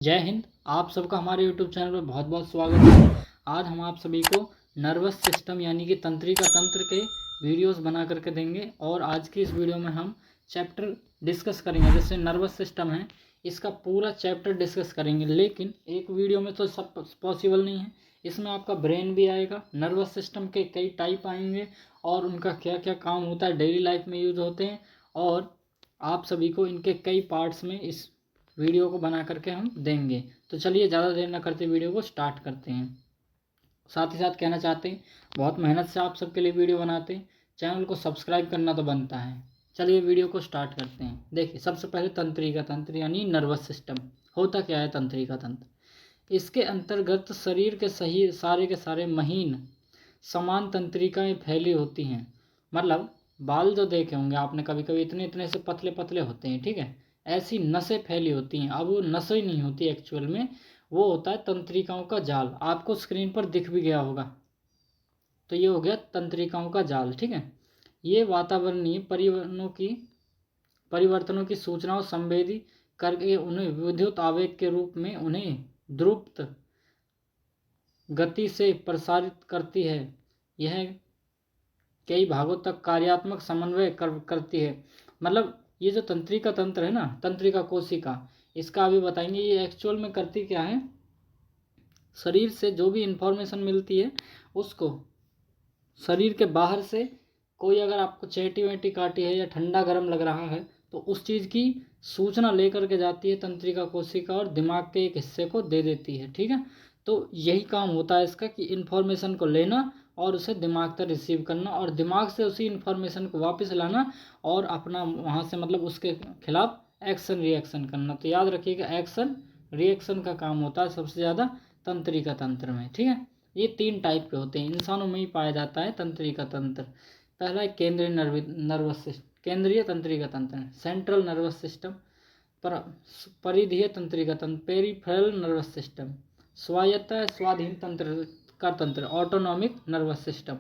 जय हिंद। आप सबका हमारे YouTube चैनल पर बहुत बहुत स्वागत है। आज हम आप सभी को नर्वस सिस्टम यानी कि तंत्रिका तंत्र के वीडियोस बना करके देंगे और आज की इस वीडियो में हम चैप्टर डिस्कस करेंगे। जैसे नर्वस सिस्टम है, इसका पूरा चैप्टर डिस्कस करेंगे, लेकिन एक वीडियो में तो सब पॉसिबल नहीं है। इसमें आपका ब्रेन भी आएगा, नर्वस सिस्टम के कई टाइप आएंगे और उनका क्या क्या काम होता है, डेली लाइफ में यूज होते हैं, और आप सभी को इनके कई पार्ट्स में इस वीडियो को बना करके हम देंगे। तो चलिए ज़्यादा देर ना करते वीडियो को स्टार्ट करते हैं। साथ ही साथ कहना चाहते हैं, बहुत मेहनत से आप सबके लिए वीडियो बनाते हैं, चैनल को सब्सक्राइब करना तो बनता है। चलिए वीडियो को स्टार्ट करते हैं। देखिए, सबसे पहले तंत्रिका तंत्र यानी नर्वस सिस्टम। होता क्या है तंत्रिका तंत्र? इसके अंतर्गत शरीर के सही सारे के सारे महीन समान तंत्रिकाएं फैली होती हैं। मतलब बाल जो देखे होंगे आपने कभी कभी, इतने इतने से पतले पतले होते हैं, ठीक है। ऐसी नसें फैली होती हैं। अब वो नसें नहीं होती एक्चुअल में, वो होता है तंत्रिकाओं का जाल। आपको स्क्रीन पर दिख भी गया होगा। तो ये हो गया तंत्रिकाओं का जाल, ठीक है। ये वातावरणीय परिवर्तनों की सूचनाओं संवेदी करके उन्हें विद्युत आवेग के रूप में उन्हें द्रुत गति से प्रसारित करती है। यह कई भागों तक कार्यात्मक समन्वय करती है। मतलब ये जो तंत्रिका तंत्र है ना, तंत्रिका कोशिका, इसका अभी बताएंगे ये एक्चुअल में करती क्या है। शरीर से जो भी इंफॉर्मेशन मिलती है उसको शरीर के बाहर से, कोई अगर आपको चेटी वेटी काटी है या ठंडा गर्म लग रहा है तो उस चीज़ की सूचना लेकर के जाती है तंत्रिका कोशिका और दिमाग के एक हिस्से को दे देती है, ठीक है। तो यही काम होता है इसका कि इन्फॉर्मेशन को लेना और उसे दिमाग तक रिसीव करना और दिमाग से उसी इन्फॉर्मेशन को वापस लाना और अपना वहाँ से मतलब उसके खिलाफ एक्शन रिएक्शन करना। तो याद रखिएगा, एक्शन रिएक्शन का काम होता है सबसे ज़्यादा तंत्रिका तंत्र में, ठीक है। ये 3 टाइप के होते हैं, इंसानों में ही पाया जाता है तंत्रिका तंत्र। पहला है केंद्रीय नर्वस सिस्टम, केंद्रीय तंत्रिका तंत्र, सेंट्रल नर्वस सिस्टम। परिधीय तंत्रिका तंत्र, पेरिफेरल नर्वस सिस्टम। स्वायत्त स्वाधीन तंत्र का तंत्र, ऑटोनॉमिक नर्वस सिस्टम।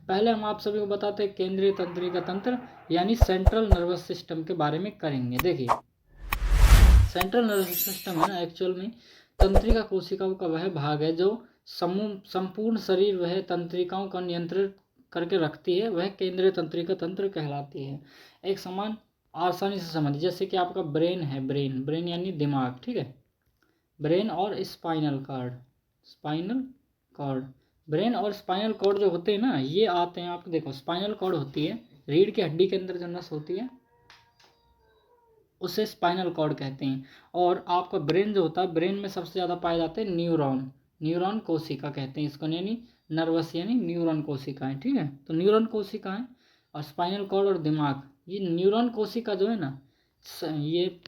पहले हम आप सभी को बताते हैं केंद्रीय तंत्रिका तंत्र यानी सेंट्रल नर्वस सिस्टम के बारे में करेंगे। देखिए, सेंट्रल नर्वस सिस्टम है ना, एक्चुअल में तंत्रिका कोशिकाओं का वह भाग है जो संपूर्ण शरीर वह तंत्रिकाओं का नियंत्रण करके रखती है, वह केंद्रीय तंत्रिका तंत्र कहलाती है। एक समान आसानी से समझ, जैसे कि आपका ब्रेन है, ब्रेन ब्रेन यानी दिमाग, ठीक है। ब्रेन और spinal cord, spinal cord, brain और स्पाइनल कॉर्ड जो होते हैं ना, ये आते हैं, आप देखो स्पाइनल कॉर्ड होती है, रीढ़ की हड्डी के अंदर जो नस होती है उसे स्पाइनल कॉर्ड कहते हैं। और आपका ब्रेन जो होता है, ब्रेन में सबसे ज़्यादा पाए जाते हैं न्यूरॉन, न्यूरॉन कोशिका कहते हैं इसको, यानी नर्वस यानी न्यूरॉन कोशिकाएं, ठीक है। तो न्यूरॉन कोशिकाएं और स्पाइनल कॉर्ड और दिमाग, ये न्यूरॉन कोशिका जो है ना, ये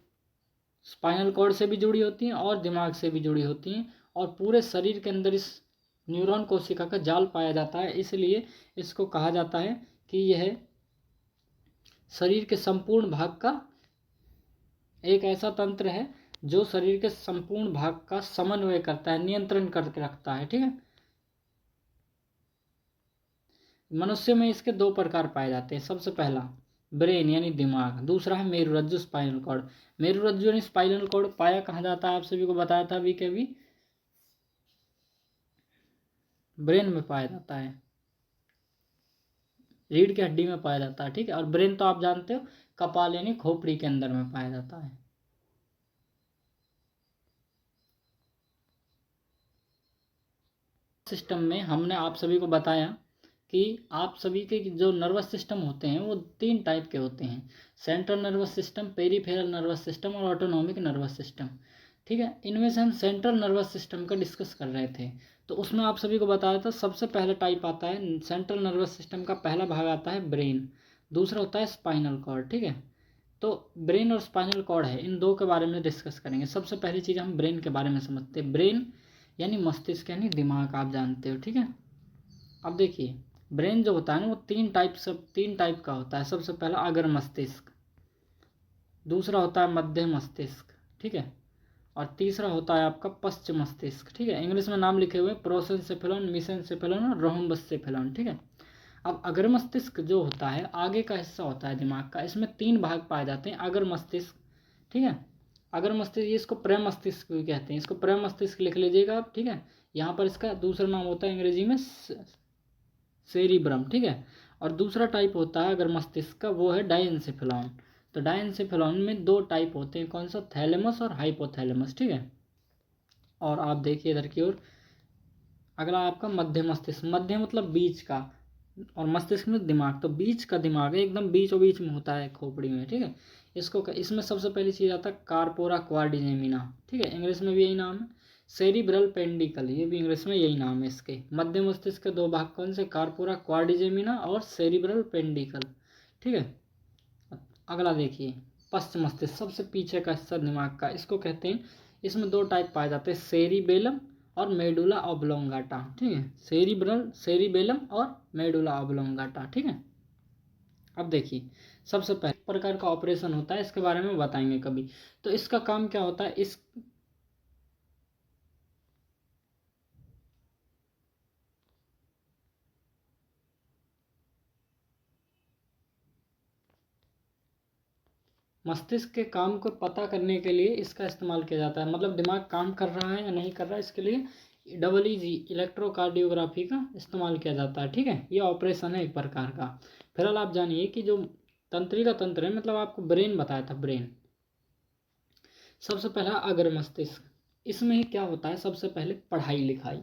स्पाइनल कॉर्ड से भी जुड़ी होती हैं और दिमाग से भी जुड़ी होती हैं, और पूरे शरीर के अंदर इस न्यूरॉन कोशिका का जाल पाया जाता है। इसलिए इसको कहा जाता है कि यह शरीर के संपूर्ण भाग का एक ऐसा तंत्र है जो शरीर के संपूर्ण भाग का समन्वय करता है, नियंत्रण करके रखता है, ठीक है। मनुष्य में इसके 2 प्रकार पाए जाते हैं। सबसे पहला ब्रेन यानी दिमाग, दूसरा है मेरुरज्जु स्पाइनल कॉर्ड। मेरुरज्जु यानी स्पाइनल कॉर्ड पाया कहाँ जाता है, आप सभी को बताया था अभी के अभी, ब्रेन में पाया जाता है, रीढ़ की हड्डी में पाया जाता है, ठीक है। और ब्रेन तो आप जानते हो, कपाल यानी खोपड़ी के अंदर में पाया जाता है। सिस्टम में हमने आप सभी को बताया कि आप सभी के जो नर्वस सिस्टम होते हैं वो 3 टाइप के होते हैं, central nervous system, peripheral nervous system और ऑटोनॉमिक नर्वस सिस्टम, ठीक है। इनमें से हम सेंट्रल नर्वस सिस्टम का डिस्कस कर रहे थे। तो उसमें आप सभी को बताया था, सबसे पहला टाइप आता है सेंट्रल नर्वस सिस्टम का, पहला भाग आता है ब्रेन, दूसरा होता है स्पाइनल कॉर्ड, ठीक है। तो ब्रेन और स्पाइनल कॉर्ड है, इन 2 के बारे में डिस्कस करेंगे। सबसे पहली चीज़ हम ब्रेन के बारे में समझते हैं। ब्रेन यानी मस्तिष्क यानी दिमाग, आप जानते हो, ठीक है। अब देखिए, ब्रेन जो होता है ना वो 3 टाइप का होता है। सबसे पहला अगर मस्तिष्क, दूसरा होता है मध्य मस्तिष्क, ठीक है, और तीसरा होता है आपका पश्च मस्तिष्क, ठीक है। इंग्लिश में नाम लिखे हुए प्रोसेंसेफेलॉन, मेसेंसेफेलॉन और रोहम्बसेफेलॉन, ठीक है। अब अगर मस्तिष्क जो होता है आगे का हिस्सा होता है दिमाग का, इसमें 3 भाग पाए जाते हैं। अगर मस्तिष्क, ठीक है, अगर मस्तिष्क, ये इसको प्रमस्तिष्क भी कहते हैं, इसको प्रमस्तिष्क लिख लीजिएगा आप, ठीक है। यहाँ पर इसका दूसरा नाम होता है अंग्रेजी में सेरिब्रम, ठीक है। और दूसरा टाइप होता है अगर मस्तिष्क का, वो है डायेंसेफेलॉन। तो डायेंसेफेलॉन में दो टाइप होते हैं, कौन सा, थैलेमस और हाइपोथैलेमस, ठीक है। और आप देखिए इधर की ओर, अगला आपका मध्य मस्तिष्क, मध्य मतलब बीच का, और मस्तिष्क में दिमाग, तो बीच का दिमाग है, एकदम बीचों बीच में होता है खोपड़ी में, ठीक है। इसमें सबसे पहली चीज आता है कार्पोरा क्वाड्रिजेमिना, ठीक है, इंग्लिश में भी यही नाम है। सेरिब्रल पेंडिकल, ये भी इंग्लिश में यही नाम है इसके। मध्य मस्तिष्क के दो भाग कौन से, कार्पोरा क्वाड्रिजेमिना और सेरिब्रल पेंडिकल, ठीक है। अगला देखिए पश्च मस्तिष्क, सबसे पीछे का हिस्सा दिमाग का, इसको कहते हैं, इसमें दो टाइप पाए जाते हैं, सेरिबेलम और मेडुला ऑब्लोंगाटा, ठीक है। सेरिबेलम और मेडुला ऑब्लोंगाटा, ठीक है। अब देखिए सबसे पहले प्रकार का ऑपरेशन होता है, इसके बारे में बताएंगे कभी। तो इसका काम क्या होता है, इस मस्तिष्क के काम को पता करने के लिए इसका इस्तेमाल किया जाता है, मतलब दिमाग काम कर रहा है या नहीं कर रहा है, इसके लिए EEG इलेक्ट्रोकार्डियोग्राफी का इस्तेमाल किया जाता है, ठीक है। ये ऑपरेशन है एक प्रकार का। फिलहाल आप जानिए कि जो तंत्रिका तंत्र है, मतलब आपको ब्रेन बताया था, ब्रेन सबसे पहला अग्र मस्तिष्क, इसमें ही क्या होता है, सबसे पहले पढ़ाई लिखाई,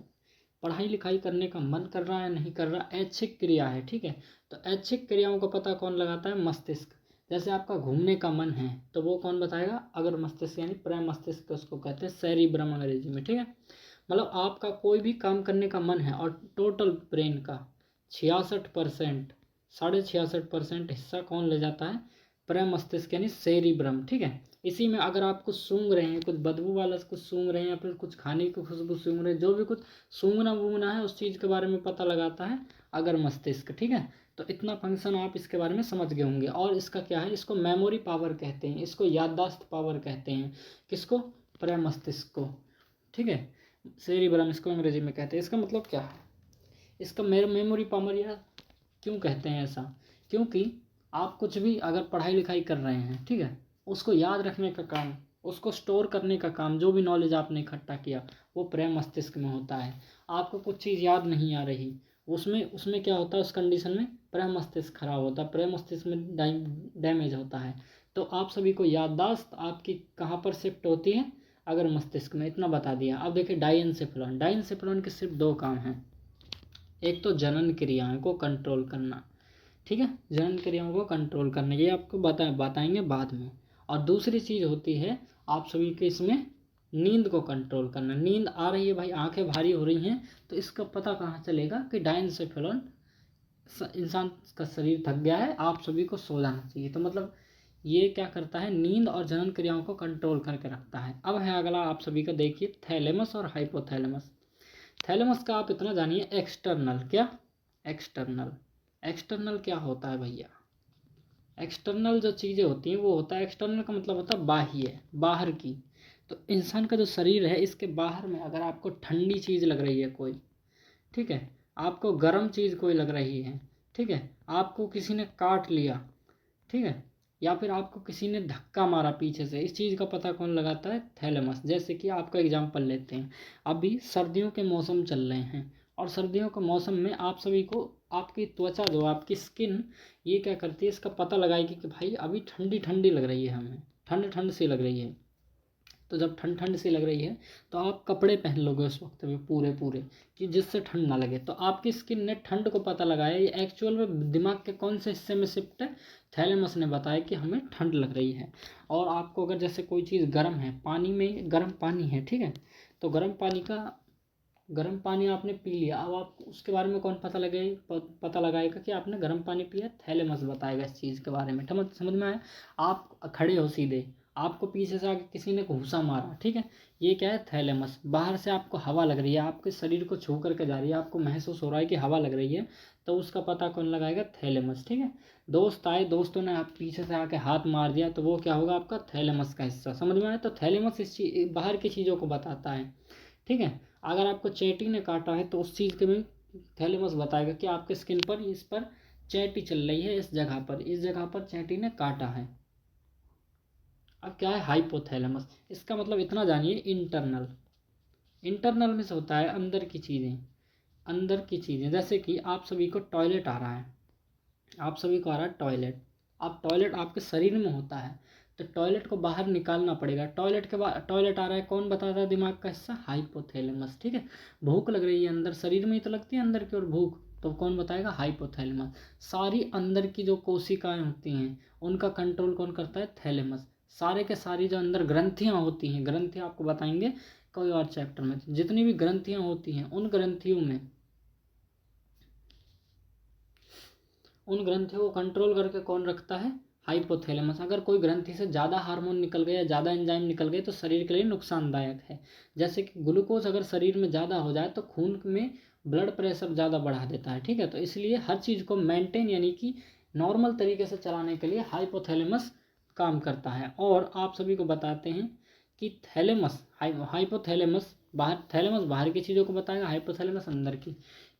पढ़ाई लिखाई करने का मन कर रहा है नहीं कर रहा, ऐच्छिक क्रिया है, ठीक है। तो ऐच्छिक क्रियाओं का पता कौन लगाता है, मस्तिष्क। जैसे आपका घूमने का मन है तो वो कौन बताएगा, अगर मस्तिष्क, यानी प्राइम मस्तिष्क उसको कहते हैं, सेरिब्रम अंग्रेजी में, ठीक है। मतलब आपका कोई भी काम करने का मन है और टोटल ब्रेन का 66%, 66.5% हिस्सा कौन ले जाता है, प्राइम मस्तिष्क यानी सेरिब्रम, ठीक है। इसी में अगर आप कुछ सूंघ रहे हैं, कुछ बदबू वाला कुछ सूंघ रहे हैं, या फिर कुछ खाने की खुशबू सूंघ रहे हैं, जो भी कुछ सूंघना वूंघना है, उस चीज़ के बारे में पता लगाता है अगर मस्तिष्क, ठीक है। तो इतना फंक्शन आप इसके बारे में समझ गए होंगे। और इसका क्या है, इसको मेमोरी पावर कहते हैं, इसको याददाश्त पावर कहते हैं, किसको, प्राइम मस्तिष्क को, ठीक है। सेरिब्रम इसको अंग्रेजी में कहते हैं। इसका मतलब क्या है, इसका मेमोरी पावर, या क्यों कहते हैं ऐसा, क्योंकि आप कुछ भी अगर पढ़ाई लिखाई कर रहे हैं, ठीक है, उसको याद रखने का काम, उसको स्टोर करने का काम, जो भी नॉलेज आपने इकट्ठा किया वो प्रेम मस्तिष्क में होता है। आपको कुछ चीज़ याद नहीं आ रही, उसमें उसमें क्या होता है, उस कंडीशन में प्रेम मस्तिष्क खराब होता है, प्रेम मस्तिष्क में डैमेज होता है। तो आप सभी को याददाश्त आपकी कहाँ पर शिफ्ट होती है, अगर मस्तिष्क में, इतना बता दिया। अब देखिए डायेंसेफेलॉन, डायेंसेफेलॉन के सिर्फ दो काम हैं, एक तो जनन क्रियाओं को कंट्रोल करना, ठीक है, जनन क्रियाओं को कंट्रोल करना, ये आपको बताएंगे बाद में। और दूसरी चीज़ होती है आप सभी के इसमें नींद को कंट्रोल करना। नींद आ रही है भाई, आंखें भारी हो रही हैं, तो इसका पता कहाँ चलेगा कि डायेंसेफेलॉन, इंसान का शरीर थक गया है, आप सभी को सो जाना चाहिए। तो मतलब ये क्या करता है, नींद और जनन क्रियाओं को कंट्रोल करके रखता है। अब है अगला आप सभी का, देखिए थैलेमस और हाइपोथैलेमस। थैलेमस का आप इतना जानिए, एक्सटर्नल, क्या, एक्सटर्नल, एक्सटर्नल क्या होता है भैया, एक्सटर्नल जो चीज़ें होती हैं वो होता है, एक्सटर्नल का मतलब होता है बाह्य, बाहर की। तो इंसान का जो शरीर है, इसके बाहर में अगर आपको ठंडी चीज़ लग रही है कोई, ठीक है, आपको गर्म चीज़ कोई लग रही है, ठीक है, आपको किसी ने काट लिया, ठीक है, या फिर आपको किसी ने धक्का मारा पीछे से, इस चीज़ का पता कौन लगाता है, थैलेमस। जैसे कि आपका एग्जांपल लेते हैं, अभी सर्दियों के मौसम चल रहे हैं, और सर्दियों के मौसम में आप सभी को, आपकी त्वचा जो आपकी स्किन, ये क्या करती है, इसका पता लगाएगी कि भाई अभी ठंडी ठंडी लग रही है, हमें ठंड ठंड सी लग रही है। तो जब ठंड ठंड सी लग रही है तो आप कपड़े पहन लोगे उस वक्त में पूरे पूरे, कि जिससे ठंड ना लगे। तो आपकी स्किन ने ठंड को पता लगाया, ये एक्चुअल में दिमाग के कौन से हिस्से में शिफ्ट है, थैलेमस ने बताया कि हमें ठंड लग रही है। और आपको अगर जैसे कोई चीज़ गर्म है, पानी में गर्म पानी है, ठीक है, तो गर्म पानी आपने पी लिया, अब आप उसके बारे में कौन पता लगाएगा कि आपने गर्म पानी पिया, थैलेमस बताएगा इस चीज़ के बारे में। समझ में आया। आप खड़े हो सीधे, आपको पीछे से आके किसी ने घूंसा मारा, ठीक है, ये क्या है, थैलेमस। बाहर से आपको हवा लग रही है, आपके शरीर को छू करके जा रही है, आपको महसूस हो रहा है कि हवा लग रही है, तो उसका पता कौन लगाएगा, थैलेमस, ठीक है। दोस्त आए, दोस्तों ने आप पीछे से आके हाथ मार दिया, तो वो क्या होगा, आपका थैलेमस का हिस्सा। समझ में आया। तो थैलेमस इस चीज बाहर की चीज़ों को बताता है, ठीक है। अगर आपको चैटी ने काटा है तो उस चीज़ के में थैलेमस बताएगा कि आपके स्किन पर, इस पर चैटी चल रही है, इस जगह पर चैटी ने काटा है। अब क्या है हाइपोथैलेमस, इसका मतलब इतना जानिए, इंटरनल। इंटरनल में से होता है अंदर की चीज़ें, अंदर की चीज़ें। जैसे कि आप सभी को टॉयलेट आ रहा है, आप सभी को आ रहा है टॉयलेट। अब टॉयलेट आपके शरीर में होता है, तो टॉयलेट को बाहर निकालना पड़ेगा। टॉयलेट के बाद टॉयलेट आ रहा है, कौन बताता है? दिमाग का हिस्सा हाइपोथैलेमस, ठीक है। भूख लग रही है अंदर, शरीर में ही तो लगती है अंदर की ओर भूख, तो कौन बताएगा? हाइपोथैलेमस। सारी अंदर की जो कोशिकाएं होती हैं उनका कंट्रोल कौन करता है? थैलेमस। सारे के सारी जो अंदर ग्रंथियां होती हैं, ग्रंथियां आपको बताएंगे कोई और चैप्टर में, जितनी भी ग्रंथियां होती हैं उन ग्रंथियों को कंट्रोल करके कौन रखता है? हाइपोथैलेमस। अगर कोई ग्रंथि से ज़्यादा हार्मोन निकल गया, ज़्यादा एंजाइम निकल गए, तो शरीर के लिए नुकसानदायक है। जैसे कि ग्लूकोज अगर शरीर में ज़्यादा हो जाए तो खून में ब्लड प्रेशर ज़्यादा बढ़ा देता है, ठीक है। तो इसलिए हर चीज़ को मेंटेन यानी कि नॉर्मल तरीके से चलाने के लिए हाइपोथैलेमस काम करता है। और आप सभी को बताते हैं कि थैलेमस, हाइपोथैलेमस बाहर, थैलेमस बाहर की चीज़ों को बताएगा, हाइपोथैलेमस अंदर की।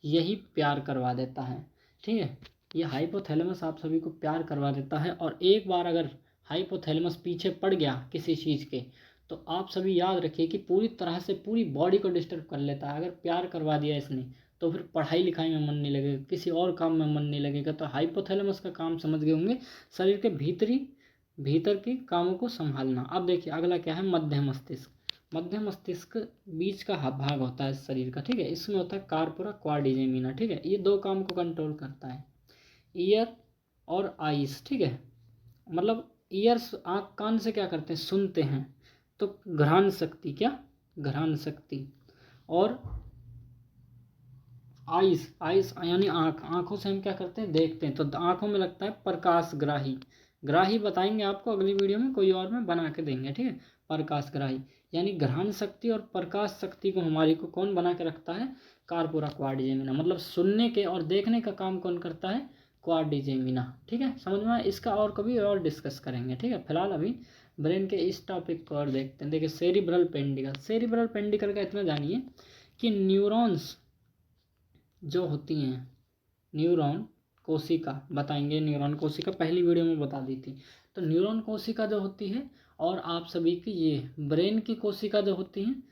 यही प्यार करवा देता है, ठीक है। ये हाइपोथैलेमस आप सभी को प्यार करवा देता है। और एक बार अगर हाइपोथैलेमस पीछे पड़ गया किसी चीज़ के, तो आप सभी याद रखिए कि पूरी तरह से पूरी बॉडी को डिस्टर्ब कर लेता है। अगर प्यार करवा दिया इसने, तो फिर पढ़ाई लिखाई में मन नहीं लगेगा, किसी और काम में मन नहीं लगेगा। तो हाइपोथैलेमस का काम समझ गए होंगे, शरीर के भीतर के कामों को संभालना। अब देखिए अगला क्या है? मध्य मस्तिष्क। मध्य मस्तिष्क बीच का भाग होता है शरीर का, ठीक है। इसमें होता है कार्पोरा क्वाड्रिजेमिना, ठीक है। ये दो काम को कंट्रोल करता है, ईयर और आईज, ठीक है। मतलब ईयर्स आँख कान से क्या करते हैं? सुनते हैं। तो घ्राण शक्ति, क्या? घ्राण शक्ति। और आईज, आईज यानी आँख, आँखों से हम क्या करते हैं? देखते हैं। तो आँखों में लगता है प्रकाश ग्राही। ग्राही बताएंगे आपको अगली वीडियो में, कोई और में बना के देंगे, ठीक है। प्रकाश ग्राही यानी घ्राण शक्ति और प्रकाश शक्ति को हमारी को कौन बना के रखता है? Corpora quadrigemina. मतलब सुनने के और देखने का काम कौन करता है? क्वाड्रिजेमिना, ठीक है। समझ में आया? इसका और कभी और डिस्कस करेंगे, ठीक है। फिलहाल अभी ब्रेन के इस टॉपिक को और देखते हैं। देखिए सेरिब्रल पेंडिकल, सेरिब्रल पेंडिकल का इतना जानिए कि न्यूरॉन्स जो होती हैं, न्यूरॉन कोशिका बताएंगे, न्यूरॉन कोशिका पहली वीडियो में बता दी थी। तो न्यूरॉन कोशिका जो होती है, और आप सभी की ये ब्रेन की कोशिका जो होती हैं,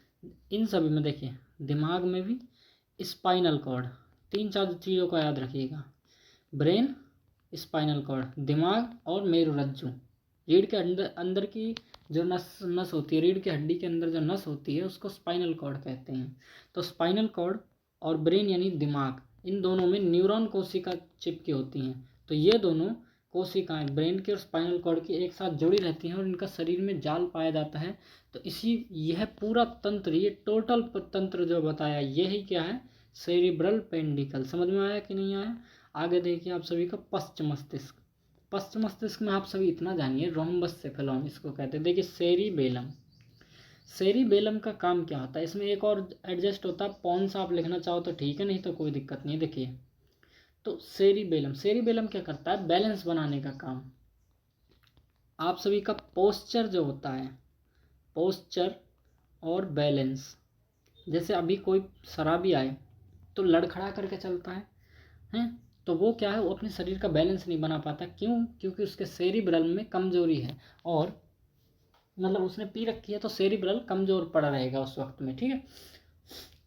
इन सभी में देखिए दिमाग में भी स्पाइनल कॉर्ड, 3-4 चीज़ों का याद रखिएगा। ब्रेन, स्पाइनल कॉर्ड, दिमाग और मेरुरज्जु। रीढ़ के अंदर अंदर की जो नस होती है, रीढ़ की हड्डी के अंदर जो नस होती है उसको स्पाइनल कॉर्ड कहते हैं। तो स्पाइनल कॉर्ड और ब्रेन यानी दिमाग, इन दोनों में न्यूरॉन कोशिका चिपकी होती हैं। तो ये दोनों कोशिकाएं ब्रेन की और स्पाइनल कॉर्ड की एक साथ जुड़ी रहती हैं और इनका शरीर में जाल पाया जाता है। तो इसी यह पूरा तंत्र, ये टोटल तंत्र जो बताया, यही क्या है? सेरिब्रल पेंडिकल। समझ में आया कि नहीं आया? आगे देखिए आप सभी का पश्च मस्तिष्क। पश्च मस्तिष्क में आप सभी इतना जानिए, रोम्बस सेफेलम इसको कहते हैं। देखिए सेरिबेलम, सेरिबेलम का काम क्या होता है? इसमें एक और एडजस्ट होता है, पॉन्स आप लिखना चाहो तो ठीक है, नहीं तो कोई दिक्कत नहीं है। देखिए तो सेरिबेलम, सेरिबेलम क्या करता है? बैलेंस बनाने का काम। आप सभी का पोस्चर जो होता है, पोस्चर और बैलेंस। जैसे अभी कोई शराबी आए तो लड़खड़ा करके चलता है, तो वो क्या है? वो अपने शरीर का बैलेंस नहीं बना पाता। क्यों? क्योंकि उसके सेरिब्रल में कमजोरी है, और मतलब उसने पी रखी है, तो सेरिब्रल कमजोर पड़ा रहेगा उस वक्त में, ठीक है।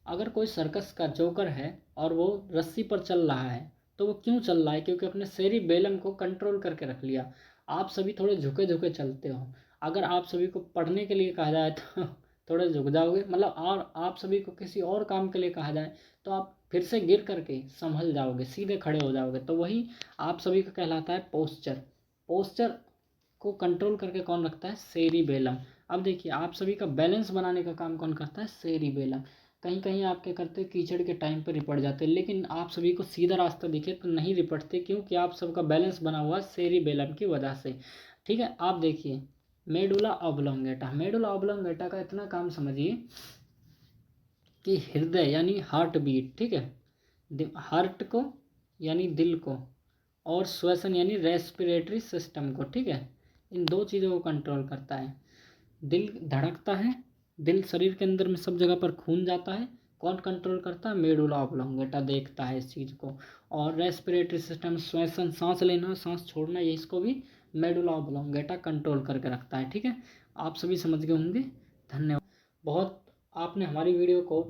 अगर कोई सर्कस का जोकर है और वो रस्सी पर चल रहा है, तो वो क्यों चल रहा है? क्योंकि अपने सेरिबेलम को कंट्रोल करके रख लिया। आप सभी थोड़े झुके झुके चलते हो। अगर आप सभी को पढ़ने के लिए कहा जाए तो थोड़े झुक जाओगे, मतलब, और आप सभी को किसी और काम के लिए कहा जाए तो आप फिर से गिर करके संभल जाओगे, सीधे खड़े हो जाओगे। तो वही आप सभी का कहलाता है पोस्चर। पोस्चर को कंट्रोल करके कौन रखता है? सेरिबेलम। अब देखिए आप सभी का बैलेंस बनाने का काम कौन करता है? सेरिबेलम। कहीं कहीं आप क्या करते हैं? कीचड़ के टाइम पर रिपट जाते हैं, लेकिन आप सभी को सीधा रास्ता दिखे तो नहीं रिपटते, क्योंकि आप सबका बैलेंस बना हुआ सेरिबेलम की वजह से, ठीक है। आप देखिए मेडुला ऑब्लोंगेटा, मेडुला ऑब्लोंगेटा का इतना काम समझिए कि हृदय यानी हार्ट बीट, ठीक है, हार्ट को यानी दिल को, और श्वसन यानी रेस्पिरेटरी सिस्टम को, ठीक है, इन दो चीज़ों को कंट्रोल करता है। दिल धड़कता है, दिल शरीर के अंदर में सब जगह पर खून जाता है, कौन कंट्रोल करता है? मेडुला ऑब्लोंगेटा देखता है इस चीज़ को। और रेस्पिरेटरी सिस्टम, श्वसन, सांस लेना सांस छोड़ना, ये इसको भी मेडुला ऑब्लोंगेटा कंट्रोल करके रखता है। ठीक है, आप सभी समझ गए होंगे। धन्यवाद। बहुत आपने हमारी वीडियो को,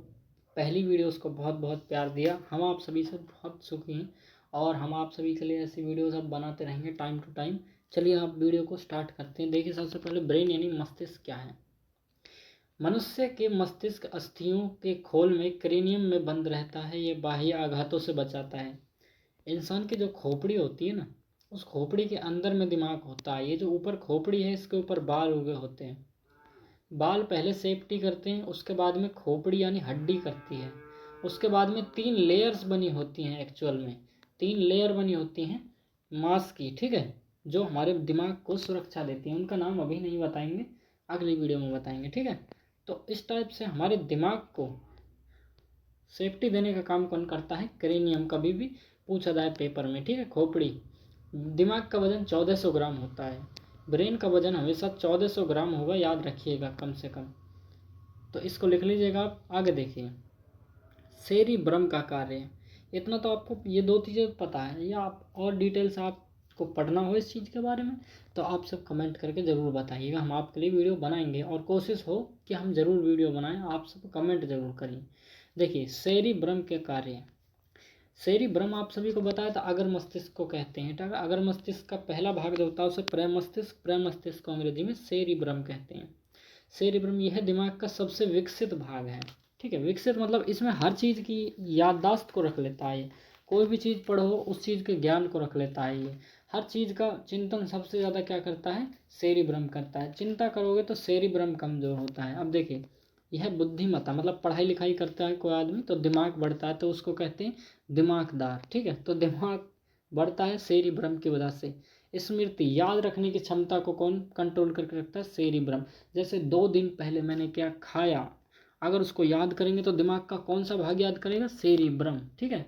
पहली वीडियोस को बहुत बहुत प्यार दिया। हम आप सभी से बहुत सुखी हैं और हम आप सभी के लिए ऐसी वीडियोस अब बनाते रहेंगे टाइम टू टाइम। चलिए आप वीडियो को स्टार्ट करते हैं। देखिए, सबसे पहले ब्रेन यानी मस्तिष्क क्या है। मनुष्य के मस्तिष्क अस्थियों के खोल में क्रेनियम में बंद रहता है। ये बाह्य आघातों से बचाता है। इंसान की जो खोपड़ी होती है ना, उस खोपड़ी के अंदर में दिमाग होता है। ये जो ऊपर खोपड़ी है, इसके ऊपर बाल उगे होते हैं। बाल पहले सेफ्टी करते हैं, उसके बाद में खोपड़ी यानी हड्डी करती है। उसके बाद में 3 लेयर्स बनी होती हैं। एक्चुअल में 3 लेयर बनी होती हैं मांस की। ठीक है, जो हमारे दिमाग को सुरक्षा देती हैं। उनका नाम अभी नहीं बताएंगे, अगली वीडियो में बताएंगे। ठीक है, तो इस टाइप से हमारे दिमाग को सेफ्टी देने का काम कौन करता है? क्रेनियम। कभी भी पूछा जाए पेपर में। ठीक है, खोपड़ी। दिमाग का वजन 1400 ग्राम होता है। ब्रेन का वजन हमेशा 1400 ग्राम होगा, याद रखिएगा कम से कम। तो इसको लिख लीजिएगा आप। आगे देखिए, सेरिब्रम का कार्य। इतना तो आपको ये 2 चीज़ें पता है, या आप और डिटेल्स आपको पढ़ना हो इस चीज़ के बारे में तो आप सब कमेंट करके ज़रूर बताइएगा। हम आपके लिए वीडियो बनाएंगे और कोशिश हो कि हम ज़रूर वीडियो बनाएं। आप सब कमेंट ज़रूर करिए। देखिए, सेरिब्रम के कार्य। सेरिब्रम आप सभी को बताया था अगर मस्तिष्क को कहते हैं। ठीक है, अगर मस्तिष्क का पहला भाग जो होता है उसे प्रमस्तिष्क, प्रमस्तिष्क को अंग्रेजी में सेरिब्रम कहते हैं। सेरिब्रम यह दिमाग का सबसे विकसित भाग है। ठीक है, विकसित मतलब इसमें हर चीज़ की याददाश्त को रख लेता है। कोई भी चीज़ पढ़ो उस चीज़ के ज्ञान को रख लेता है। ये हर चीज़ का चिंतन सबसे ज़्यादा क्या करता है? सेरिब्रम करता है। चिंता करोगे तो सेरिब्रम कमज़ोर होता है। अब देखिए, यह बुद्धिमत्ता मतलब पढ़ाई लिखाई करता है कोई आदमी तो दिमाग बढ़ता है, तो उसको कहते हैं दिमागदार। ठीक है, तो दिमाग बढ़ता है सेरिब्रम की वजह से। स्मृति, याद रखने की क्षमता को कौन कंट्रोल करके रखता है? सेरिब्रम। जैसे 2 दिन पहले मैंने क्या खाया, अगर उसको याद करेंगे तो दिमाग का कौन सा भाग याद करेगा? सेरिब्रम। ठीक है,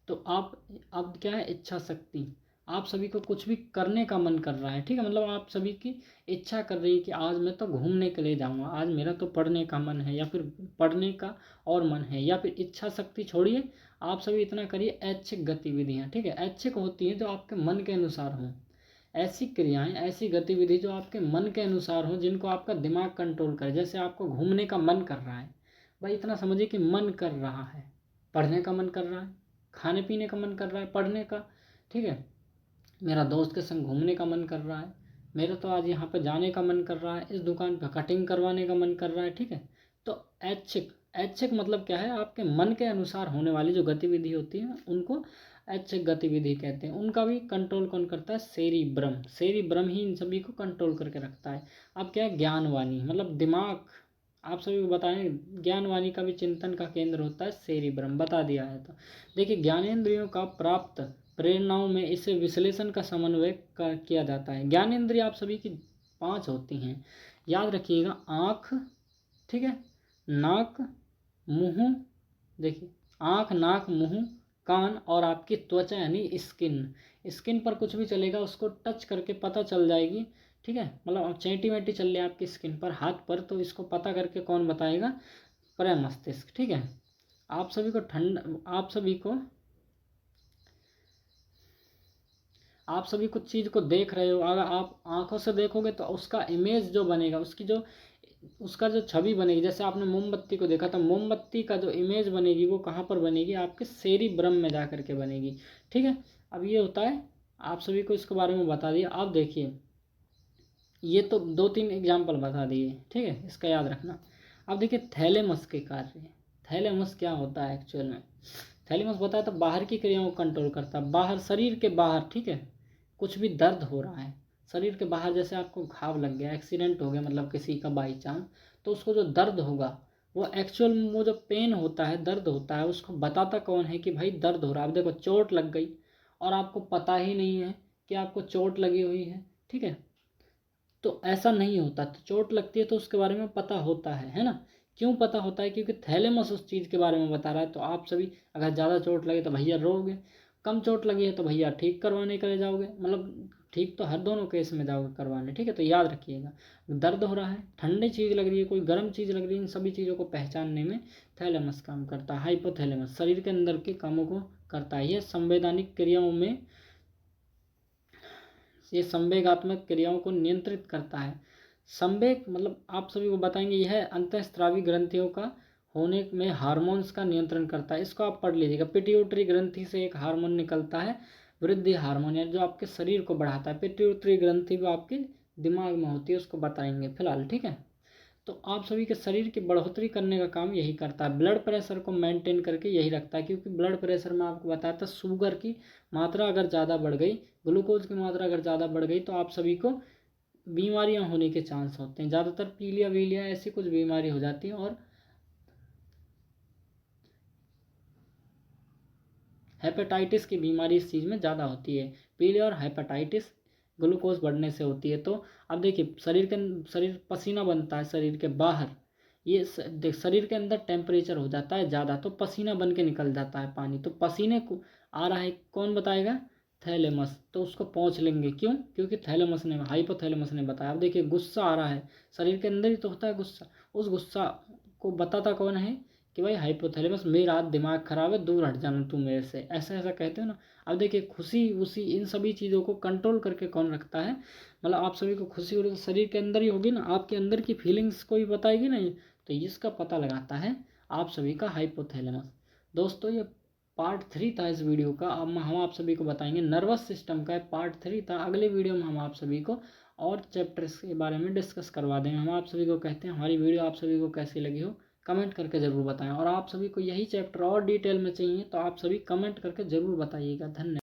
तो आप अब क्या है? इच्छा शक्ति। आप सभी को कुछ भी करने का मन कर रहा है। ठीक है, मतलब आप सभी की इच्छा कर रही है कि आज मैं तो घूमने के लिए जाऊंगा, आज मेरा तो पढ़ने का मन है, या फिर पढ़ने का और मन है, या फिर इच्छा शक्ति छोड़िए। आप सभी इतना करिए, ऐच्छिक गतिविधियां। ठीक है, ऐच्छिक होती हैं जो आपके मन के अनुसार हों। ऐसी क्रियाएं, ऐसी गतिविधि जो आपके मन के अनुसार हो, जिनको आपका दिमाग कंट्रोल करे। जैसे आपको घूमने का मन कर रहा है, भाई इतना समझिए कि मन कर रहा है, पढ़ने का मन कर रहा है, खाने पीने का मन कर रहा है, पढ़ने का। ठीक है, मेरा दोस्त के संग घूमने का मन कर रहा है, मेरा तो आज यहाँ पे जाने का मन कर रहा है, इस दुकान पे कटिंग करवाने का मन कर रहा है। ठीक है, तो ऐच्छिक, ऐच्छिक मतलब क्या है? आपके मन के अनुसार होने वाली जो गतिविधि होती है उनको ऐच्छिक गतिविधि कहते हैं। उनका भी कंट्रोल कौन करता है? सेरिब्रम। सेरिब्रम ही इन सभी को कंट्रोल करके रखता है। अब क्या है? ज्ञानवानी मतलब दिमाग। आप सभी को बताएं, ज्ञानवानी का भी चिंतन का केंद्र होता है सेरिब्रम, बता दिया है। तो देखिए, ज्ञानेंद्रियों का प्राप्त प्रेरणाओं में इसे विश्लेषण का समन्वय किया जाता है। ज्ञानेंद्रिय आप सभी की 5 होती हैं, याद रखिएगा। आँख, ठीक है, नाक, मुंह। देखिए, आँख, नाक, मुंह, कान और आपकी त्वचा यानी स्किन। स्किन पर कुछ भी चलेगा उसको टच करके पता चल जाएगी। ठीक है, मतलब अब चेंटी वेंटी चल रही है आपकी स्किन पर, हाथ पर, तो इसको पता करके कौन बताएगा? प्रमस्तिष्क। ठीक है, आप सभी को आप सभी कुछ चीज़ को देख रहे हो, अगर आप आंखों से देखोगे तो उसका इमेज जो बनेगा, उसका जो छवि बनेगी। जैसे आपने मोमबत्ती को देखा था, मोमबत्ती का जो इमेज बनेगी वो कहाँ पर बनेगी? आपके सेरिब्रम में जा करके बनेगी। ठीक है, अब ये होता है, आप सभी को इसके बारे में बता दिया। आप देखिए, ये तो 2-3 एग्जाम्पल बता दिए। ठीक है, इसका याद रखना। अब देखिए, थैलेमस के कार्य। थैलेमस क्या होता है एक्चुअल में? थैलेमस बताया तो बाहर की क्रियाओं को कंट्रोल करता है। बाहर, शरीर के बाहर। ठीक है, कुछ भी दर्द हो रहा है शरीर के बाहर, जैसे आपको घाव लग गया, एक्सीडेंट हो गया मतलब किसी का बाई चांस, तो उसको जो दर्द होगा वो एक्चुअल में, वो जो पेन होता है, दर्द होता है, उसको बताता कौन है कि भाई दर्द हो रहा है। अब देखो, चोट लग गई और आपको पता ही नहीं है कि आपको चोट लगी हुई है। ठीक है, तो ऐसा नहीं होता। तो चोट लगती है तो उसके बारे में पता होता है ना? क्यों पता होता है? क्योंकि थैलेमस उस चीज़ के बारे में बता रहा है। तो आप सभी, अगर ज़्यादा चोट लगे तो भैया रोगे, कम चोट लगी है तो भैया ठीक करवाने के लिए जाओगे, मतलब ठीक तो हर दोनों केस में जाओगे करवाने। ठीक है, तो याद रखिएगा, दर्द हो रहा है, ठंडी चीज़ लग रही है, कोई गर्म चीज़ लग रही है, इन सभी चीज़ों को पहचानने में थैलेमस काम करता है। हाइपोथैलेमस शरीर के अंदर के कामों को करता है। यह संवैधानिक क्रियाओं में ये संवेगात्मक क्रियाओं को नियंत्रित करता है। संवेग मतलब आप सभी को बताएंगे, यह अंतःस्रावी ग्रंथियों का होने में हार्मोन्स का नियंत्रण करता है। इसको आप पढ़ लीजिएगा। पिट्यूटरी ग्रंथि से एक हार्मोन निकलता है, वृद्धि हार्मोन, यानी जो आपके शरीर को बढ़ाता है। पिट्यूटरी ग्रंथि वो आपके दिमाग में होती है, उसको बताएंगे फिलहाल, ठीक है। तो आप सभी के शरीर की बढ़ोतरी करने का काम यही करता है। ब्लड प्रेशर को मेंटेन करके यही रखता है, क्योंकि ब्लड प्रेशर में आपको बताया था शुगर की मात्रा अगर ज़्यादा बढ़ गई, ग्लूकोज की मात्रा अगर ज़्यादा बढ़ गई तो आप सभी को बीमारियां होने के चांस होते हैं। ज़्यादातर पीलिया वीलिया ऐसी कुछ बीमारी हो जाती है, और हेपेटाइटिस की बीमारी इस चीज़ में ज़्यादा होती है। पीलिया और हेपेटाइटिस ग्लूकोज बढ़ने से होती है। तो अब देखिए, शरीर पसीना बनता है शरीर के बाहर, ये शरीर के अंदर टेम्परेचर हो जाता है ज़्यादा, तो पसीना बन के निकल जाता है पानी। तो पसीने को आ रहा है, कौन बताएगा? थैलेमस। तो उसको पहुँच लेंगे, क्यों? क्योंकि थैलेमस ने, हाइपोथैलेमस ने बताया। अब देखिए, गुस्सा आ रहा है, शरीर के अंदर ही तो होता है गुस्सा। उस गुस्सा को बताता कौन है? कि भाई हाइपोथैलेमस, मेरा दिमाग खराब है, दूर हट जाना तू मेरे से, ऐसा ऐसा कहते हो ना। अब देखिए, खुशी उसी इन सभी चीज़ों को कंट्रोल करके कौन रखता है? मतलब आप सभी को खुशी हो रही तो शरीर के अंदर ही होगी ना, आपके अंदर की फीलिंग्स को ही बताएगी ना ये। तो इसका पता लगाता है आप सभी का हाइपोथैलेमस। दोस्तों, ये पार्ट 3 था इस वीडियो का। अब हम आप सभी को बताएंगे नर्वस सिस्टम का, पार्ट 3 था। अगले वीडियो में हम आप सभी को और चैप्टर्स के बारे में डिस्कस करवा देंगे। हम आप सभी को कहते हैं हमारी वीडियो आप सभी को कैसी लगी हो कमेंट करके ज़रूर बताएं, और आप सभी को यही चैप्टर और डिटेल में चाहिए तो आप सभी कमेंट करके ज़रूर बताइएगा। धन्यवाद।